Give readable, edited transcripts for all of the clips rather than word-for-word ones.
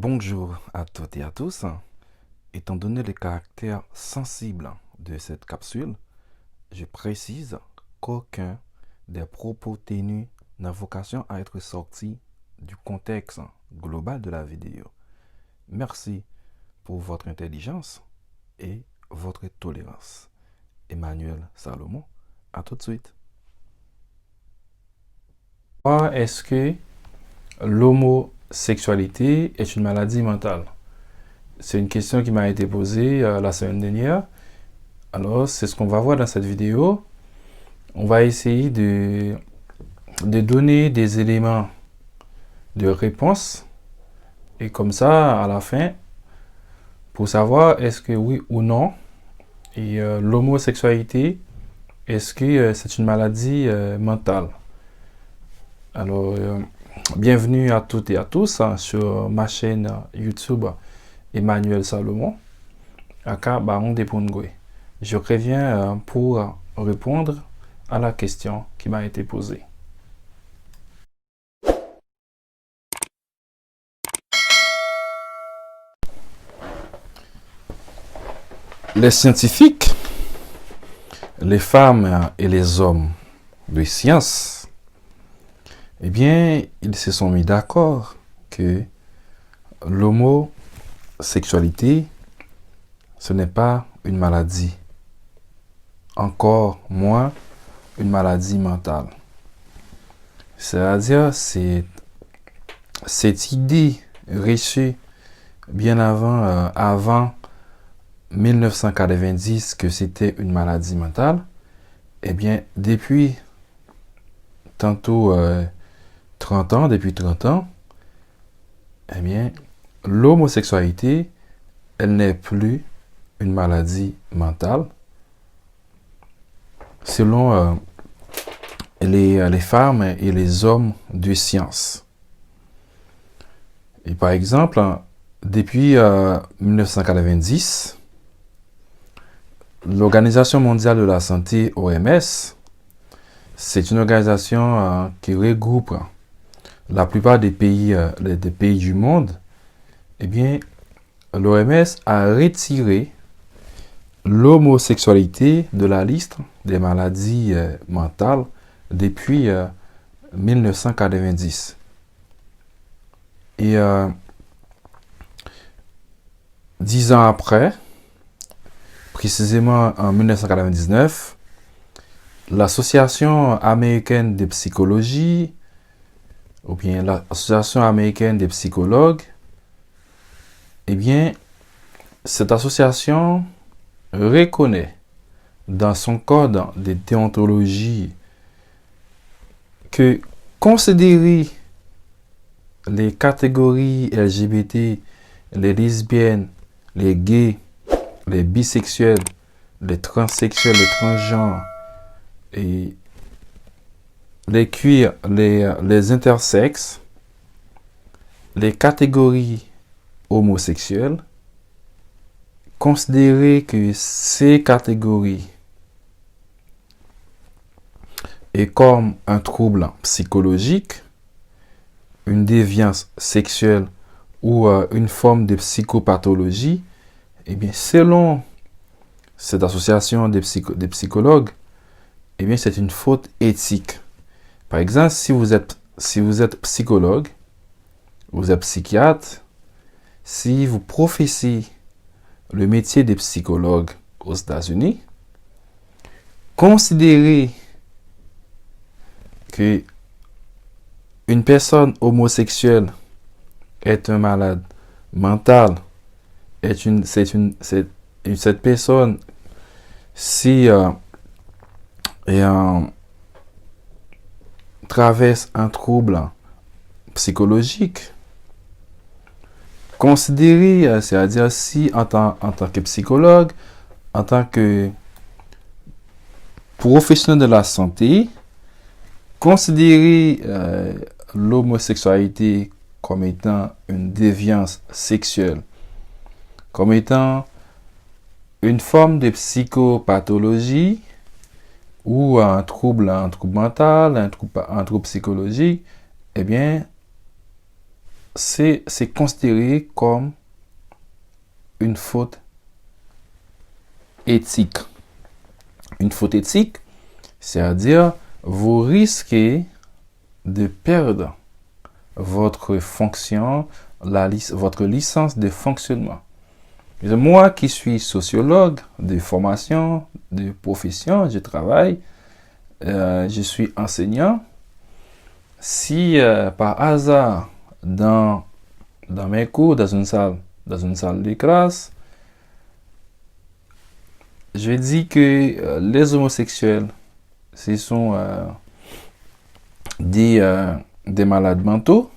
Bonjour à toutes et à tous. Étant donné le caractère sensible de cette capsule, je précise qu'aucun des propos tenus n'a vocation à être sorti du contexte global de la vidéo. Merci pour votre intelligence et votre tolérance. Emmanuel Salomon, à tout de suite. Est-ce que l'homosexualité est une maladie mentale? C'est une question qui m'a été posée la semaine dernière. Alors, c'est ce qu'on va voir dans cette vidéo. On va essayer de donner des éléments de réponse. Et comme ça, à la fin, pour savoir est-ce que oui ou non, et l'homosexualité, est-ce que c'est une maladie mentale? Alors, bienvenue à toutes et à tous sur ma chaîne YouTube Emmanuel Salomon, aka Baron de Pongwe. Je reviens pour répondre à la question qui m'a été posée. Les scientifiques, les femmes et les hommes de science, eh bien, ils se sont mis d'accord que l'homosexualité, ce n'est pas une maladie, encore moins une maladie mentale. C'est-à-dire, c'est cette idée reçue bien avant 1990 que c'était une maladie mentale, eh bien, depuis tantôt 30 ans, eh bien, l'homosexualité, elle n'est plus une maladie mentale. Selon les femmes et les hommes de science. Et par exemple, depuis 1990, l'Organisation mondiale de la santé, OMS, c'est une organisation qui regroupe la plupart des pays du monde. Eh bien, l'OMS a retiré l'homosexualité de la liste des maladies mentales depuis 1990. Et 10 ans après, précisément en 1999, l'Association américaine de psychologie, ou bien l'Association américaine des psychologues, eh bien, cette association reconnaît dans son code de déontologie que considérer les catégories LGBT, les lesbiennes, les gays, les bisexuels, les transsexuels, les transgenres, et les queers, les intersexes, les catégories homosexuelles, considérer que ces catégories est comme un trouble psychologique, une déviance sexuelle ou une forme de psychopathologie, eh bien, selon cette association des psychologues, eh bien, c'est une faute éthique. Par exemple, si vous êtes psychologue, vous êtes psychiatre, si vous professez le métier de psychologue aux États-Unis, considérez que une personne homosexuelle est un malade mental, cette personne, si traverse un trouble psychologique, considérez, c'est-à-dire si en tant que psychologue, en tant que professionnel de la santé, considérez l'homosexualité comme étant une déviance sexuelle, comme étant une forme de psychopathologie ou un trouble mental, un trouble psychologique, eh bien, c'est considéré comme une faute éthique. Une faute éthique, c'est-à-dire vous risquez de perdre votre fonction, votre licence de fonctionnement. Moi qui suis sociologue de formation, de profession, je travaille, je suis enseignant. Si par hasard, dans mes cours, dans une salle de classe, je dis que les homosexuels, ce sont des malades mentaux,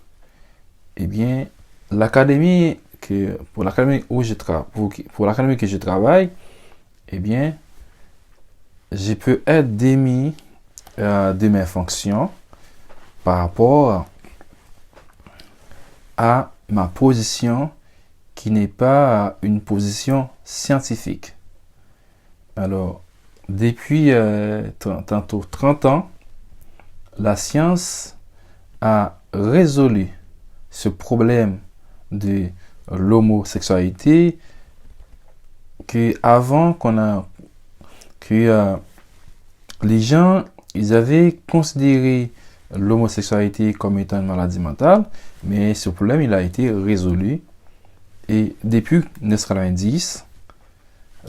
eh bien, pour l'académie que je travaille, eh bien, je peux être démis de mes fonctions par rapport à ma position qui n'est pas une position scientifique. Alors, depuis tantôt 30 ans, la science a résolu ce problème de l'homosexualité que avant les gens ils avaient considéré l'homosexualité comme étant une maladie mentale, mais ce problème il a été résolu et depuis 1990,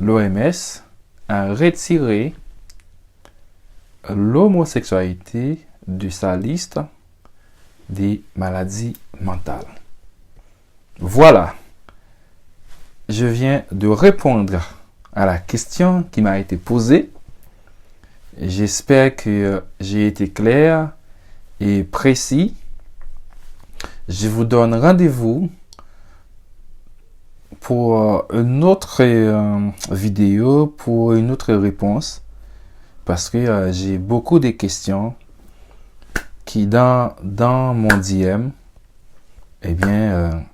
l'OMS a retiré l'homosexualité de sa liste des maladies mentales. Voilà, je viens de répondre à la question qui m'a été posée. J'espère que j'ai été clair et précis. Je vous donne rendez-vous pour une autre vidéo, pour une autre réponse, parce que j'ai beaucoup de questions qui dans mon DM, eh bien,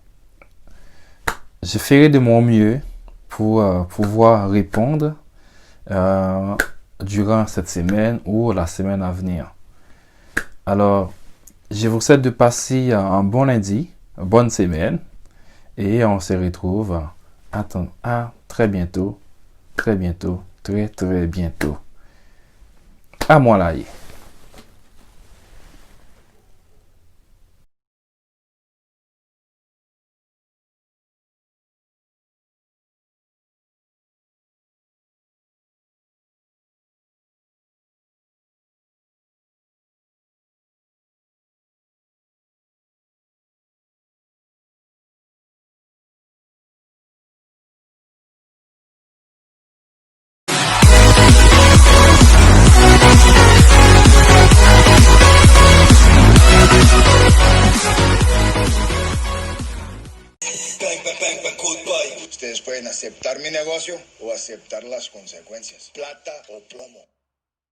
je ferai de mon mieux pour pouvoir répondre durant cette semaine ou la semaine à venir. Alors, je vous souhaite de passer un bon lundi, une bonne semaine, et on se retrouve à très bientôt, très bientôt, très très bientôt. À moi là. Ustedes pueden aceptar mi negocio o aceptar las consecuencias. Plata o plomo.